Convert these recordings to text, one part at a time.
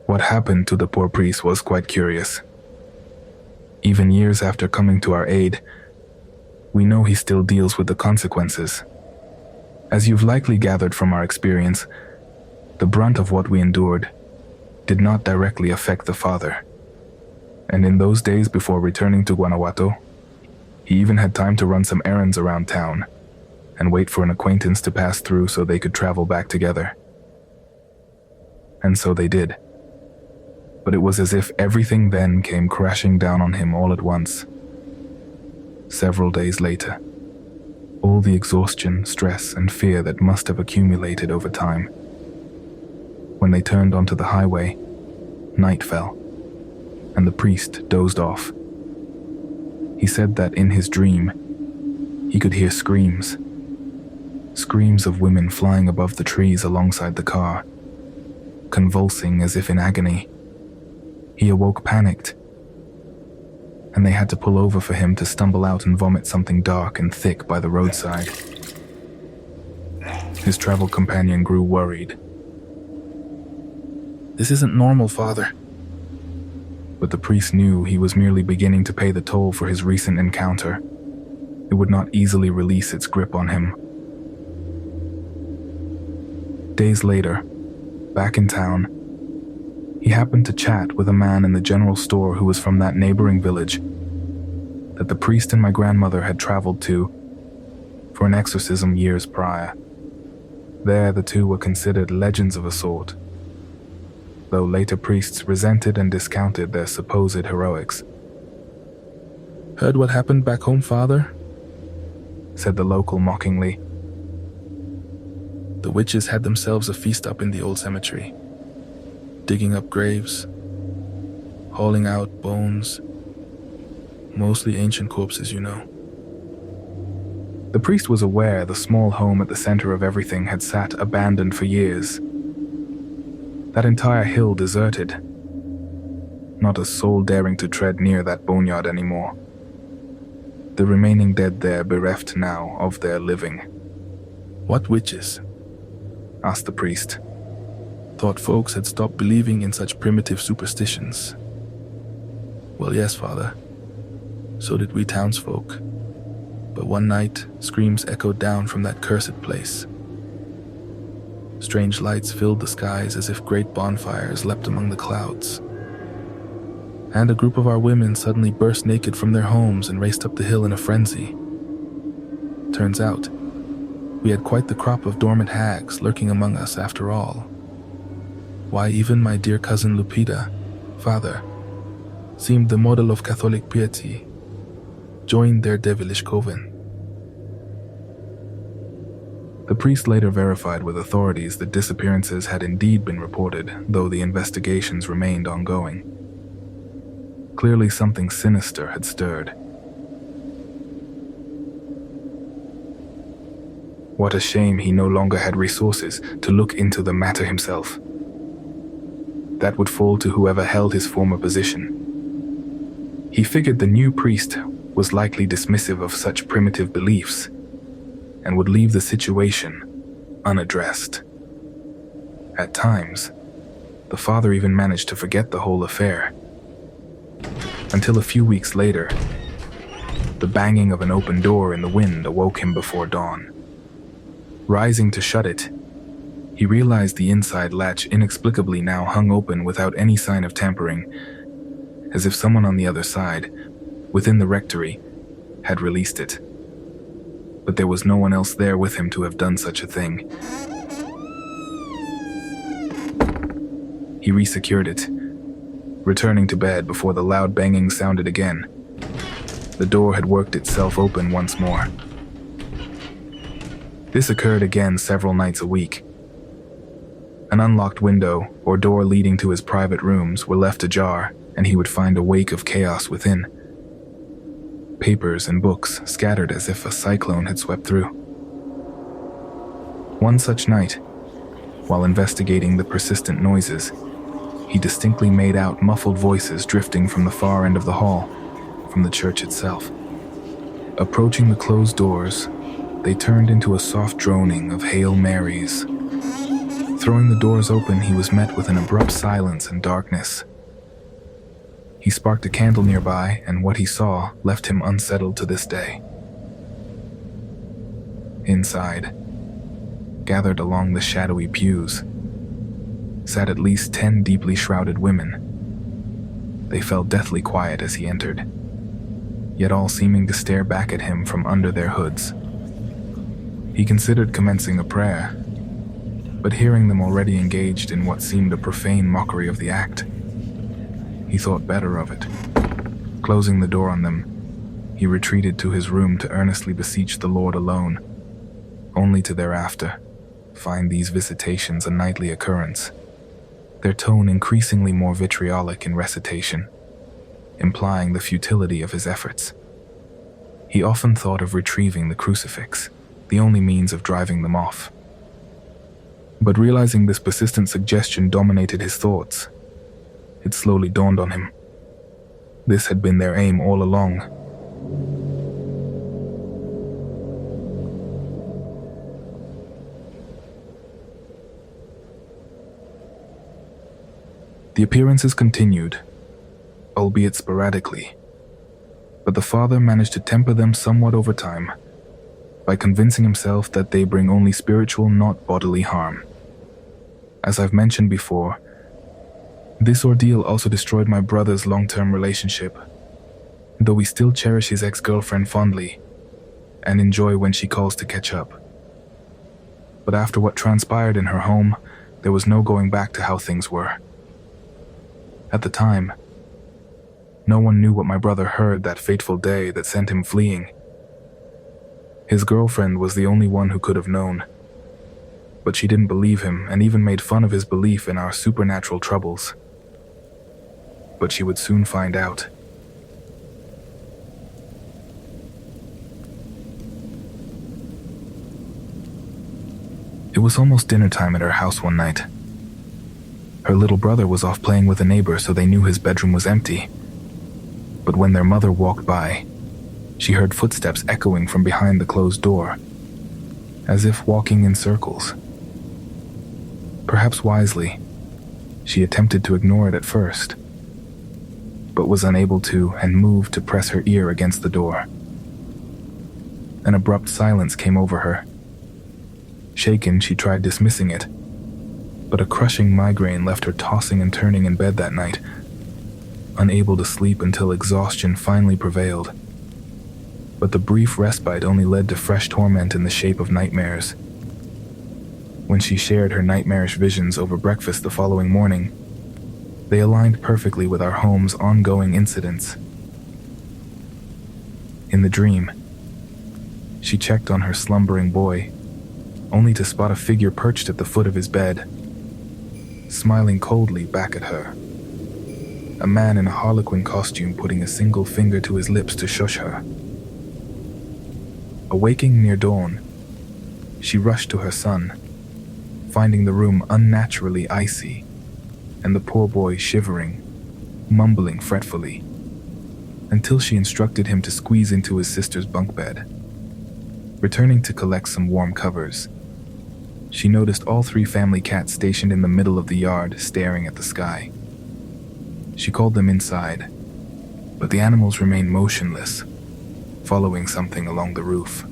What happened to the poor priest was quite curious. Even years after coming to our aid, we know he still deals with the consequences. As you've likely gathered from our experience, the brunt of what we endured did not directly affect the father. And in those days before returning to Guanajuato, he even had time to run some errands around town and wait for an acquaintance to pass through so they could travel back together. And so they did. But it was as if everything then came crashing down on him all at once. Several days later, all the exhaustion, stress, and fear that must have accumulated over time. When they turned onto the highway, night fell, and the priest dozed off. He said that in his dream, he could hear screams of women flying above the trees alongside the car, convulsing as if in agony. He awoke panicked, and they had to pull over for him to stumble out and vomit something dark and thick by the roadside. His travel companion grew worried. "This isn't normal, Father." But the priest knew he was merely beginning to pay the toll for his recent encounter. It would not easily release its grip on him. Days later, back in town, he happened to chat with a man in the general store who was from that neighboring village that the priest and my grandmother had traveled to for an exorcism years prior. There, the two were considered legends of a sort, though later priests resented and discounted their supposed heroics. "Heard what happened back home, Father?" said the local mockingly. "The witches had themselves a feast up in the old cemetery, digging up graves, hauling out bones, mostly ancient corpses, you know." The priest was aware the small home at the center of everything had sat abandoned for years. That entire hill deserted. Not a soul daring to tread near that boneyard anymore. The remaining dead there bereft now of their living. "What witches?" asked the priest. "Thought folks had stopped believing in such primitive superstitions." "Well, yes, Father. So did we townsfolk. But one night, screams echoed down from that cursed place. Strange lights filled the skies as if great bonfires leapt among the clouds. And a group of our women suddenly burst naked from their homes and raced up the hill in a frenzy. Turns out, we had quite the crop of dormant hags lurking among us after all. Why, even my dear cousin Lupita, Father, seemed the model of Catholic piety, joined their devilish coven." The priest later verified with authorities that disappearances had indeed been reported, though the investigations remained ongoing. Clearly something sinister had stirred. What a shame he no longer had resources to look into the matter himself. That would fall to whoever held his former position. He figured the new priest was likely dismissive of such primitive beliefs and would leave the situation unaddressed. At times, the father even managed to forget the whole affair. Until a few weeks later, the banging of an open door in the wind awoke him before dawn. Rising to shut it, he realized the inside latch inexplicably now hung open without any sign of tampering, as if someone on the other side, within the rectory, had released it. But there was no one else there with him to have done such a thing. He resecured it, returning to bed before the loud banging sounded again. The door had worked itself open once more. This occurred again several nights a week. An unlocked window or door leading to his private rooms were left ajar, and he would find a wake of chaos within. Papers and books scattered as if a cyclone had swept through. One such night, while investigating the persistent noises, he distinctly made out muffled voices drifting from the far end of the hall, from the church itself. Approaching the closed doors, they turned into a soft droning of Hail Marys. Throwing the doors open, he was met with an abrupt silence and darkness. He sparked a candle nearby, and what he saw left him unsettled to this day. Inside, gathered along the shadowy pews, sat at least 10 deeply shrouded women. They fell deathly quiet as he entered, yet all seeming to stare back at him from under their hoods. He considered commencing a prayer, but hearing them already engaged in what seemed a profane mockery of the act, he thought better of it. Closing the door on them, he retreated to his room to earnestly beseech the Lord alone, only to thereafter find these visitations a nightly occurrence, their tone increasingly more vitriolic in recitation, implying the futility of his efforts. He often thought of retrieving the crucifix, the only means of driving them off. But realizing this persistent suggestion dominated his thoughts, it slowly dawned on him. This had been their aim all along. The appearances continued, albeit sporadically, but the father managed to temper them somewhat over time by convincing himself that they bring only spiritual, not bodily harm. As I've mentioned before, this ordeal also destroyed my brother's long-term relationship, though we still cherish his ex-girlfriend fondly and enjoy when she calls to catch up. But after what transpired in her home, there was no going back to how things were. At the time, no one knew what my brother heard that fateful day that sent him fleeing. His girlfriend was the only one who could have known, but she didn't believe him and even made fun of his belief in our supernatural troubles. But she would soon find out. It was almost dinner time at her house one night. Her little brother was off playing with a neighbor, so they knew his bedroom was empty. But when their mother walked by, she heard footsteps echoing from behind the closed door, as if walking in circles. Perhaps wisely, she attempted to ignore it at first, but was unable to and moved to press her ear against the door. An abrupt silence came over her. Shaken, she tried dismissing it, but a crushing migraine left her tossing and turning in bed that night, unable to sleep until exhaustion finally prevailed. But the brief respite only led to fresh torment in the shape of nightmares. When she shared her nightmarish visions over breakfast the following morning, they aligned perfectly with our home's ongoing incidents. In the dream, she checked on her slumbering boy, only to spot a figure perched at the foot of his bed, smiling coldly back at her. A man in a harlequin costume putting a single finger to his lips to shush her. Awaking near dawn, she rushed to her son, finding the room unnaturally icy, and the poor boy shivering, mumbling fretfully, until she instructed him to squeeze into his sister's bunk bed. Returning to collect some warm covers, she noticed all 3 family cats stationed in the middle of the yard staring at the sky. She called them inside, but the animals remained motionless, following something along the roof.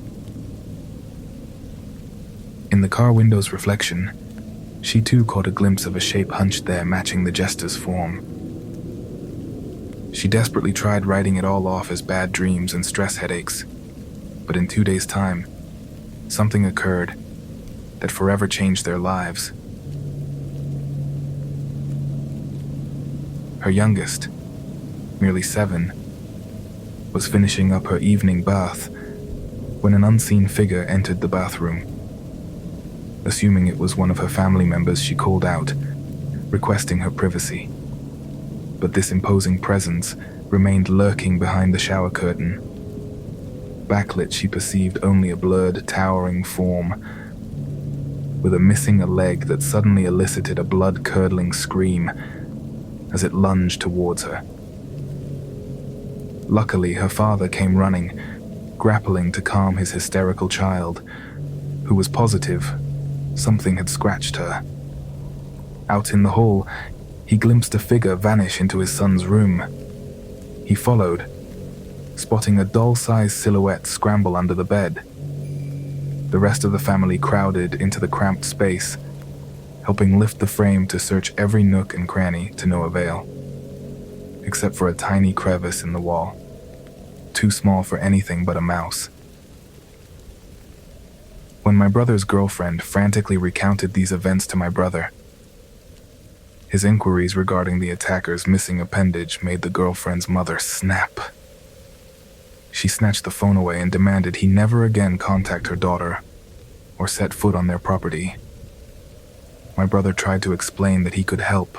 In the car window's reflection, she too caught a glimpse of a shape hunched there matching the jester's form. She desperately tried writing it all off as bad dreams and stress headaches, but in 2 days' time, something occurred that forever changed their lives. Her youngest, merely 7, was finishing up her evening bath when an unseen figure entered the bathroom. Assuming it was one of her family members, she called out, requesting her privacy. But this imposing presence remained lurking behind the shower curtain. Backlit, she perceived only a blurred, towering form, with a leg that suddenly elicited a blood-curdling scream as it lunged towards her. Luckily, her father came running, grappling to calm his hysterical child, who was positive something had scratched her, Out in the hall, he glimpsed a figure vanish into his son's room. He followed, spotting a doll-sized silhouette scramble under the bed. The rest of the family crowded into the cramped space, helping lift the frame to search every nook and cranny to no avail, except for a tiny crevice in the wall, too small for anything but a mouse. When my brother's girlfriend frantically recounted these events to my brother, his inquiries regarding the attacker's missing appendage made the girlfriend's mother snap. She snatched the phone away and demanded he never again contact her daughter or set foot on their property. My brother tried to explain that he could help,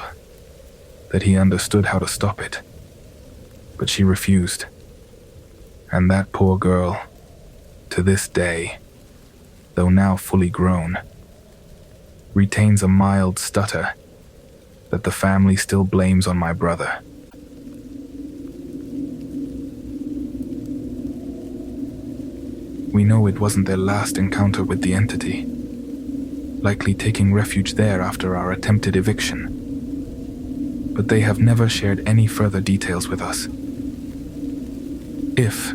that he understood how to stop it, but she refused. And that poor girl, to this day, though now fully grown, retains a mild stutter that the family still blames on my brother. We know it wasn't their last encounter with the entity, likely taking refuge there after our attempted eviction. But they have never shared any further details with us. If,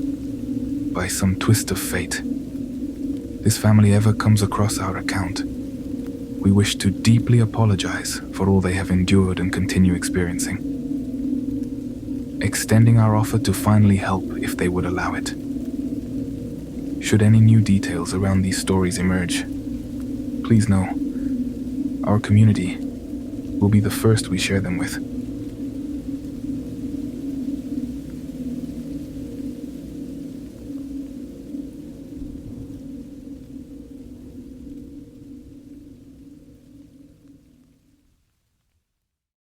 by some twist of fate, this family ever comes across our account, we wish to deeply apologize for all they have endured and continue experiencing, extending our offer to finally help if they would allow it. Should any new details around these stories emerge, please know, our community will be the first we share them with.